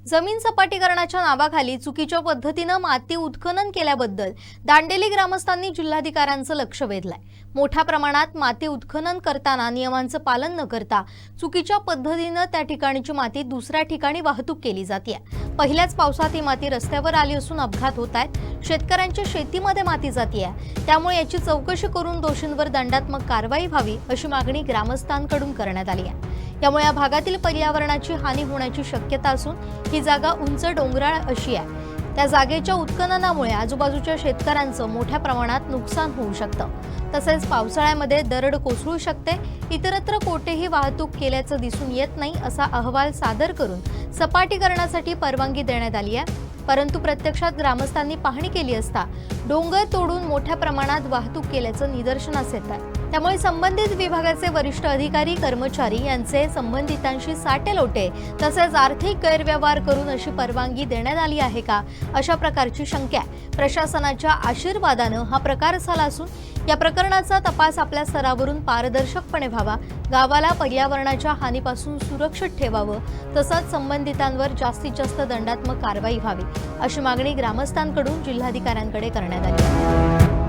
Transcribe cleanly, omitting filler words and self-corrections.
जमीन सपाटीकरणाच्या नावाखाली चुकीच्या पद्धतीने माती उत्खनन केल्याबद्दल दांडेली ग्रामस्थांनी जिल्हाधिकाऱ्यांचं लक्ष वेधलंय। मोठ्या प्रमाणात माती उत्खनन करताना नियमांचं पालन न करता चुकीच्या पद्धतीने त्या ठिकाणची माती दुसऱ्या ठिकाणी वाहतूक केली जाते। पहिल्याच पावसात ही माती रस्त्यावर आली असून अपघात होत आहेत। शेतकऱ्यांच्या शेतीमध्ये माती जाते, त्यामुळे याची चौकशी करून दोषींवर दंडात्मक कारवाई व्हावी अशी मागणी ग्रामस्थांकडून करण्यात आली आहे। यामुळे या भागातील पर्यावरणाची हानी होण्याची शक्यता असून ही जागा उंच डोंगराळ अशी आहे। त्या जागेच्या उत्खननामुळे आजूबाजूच्या शेतकऱ्यांचं मोठ्या प्रमाणात नुकसान होऊ शकतं। तसेच पावसाळ्यामध्ये दरड कोसळू शकते। इतरत्र कोठेही वाहतूक केल्याचं दिसून येत नाही असा अहवाल सादर करून सपाटीकरणासाठी परवानगी देण्यात आली आहे। परंतु प्रत्यक्षात ग्रामस्थांनी पाहणी केली असता डोंगर तोडून मोठ्या प्रमाणात वाहतूक केल्याचं निदर्शनास येत आहे। त्यामुळे संबंधित विभागाचे वरिष्ठ अधिकारी कर्मचारी यांचे संबंधितांशी साटेलोटे तसेच आर्थिक गैरव्यवहार करून अशी परवानगी देण्यात आली आहे का, अशा प्रकारची शंका आहे। प्रशासनाच्या आशीर्वादानं हा प्रकार झाला असून या प्रकरणाचा तपास आपल्या स्तरावरून पारदर्शकपणे व्हावा, गावाला पर्यावरणाच्या हानीपासून सुरक्षित ठेवावं, तसंच संबंधितांवर जास्तीत जास्त दंडात्मक कारवाई व्हावी अशी मागणी ग्रामस्थांकडून जिल्हाधिकाऱ्यांकडे करण्यात आली आहे।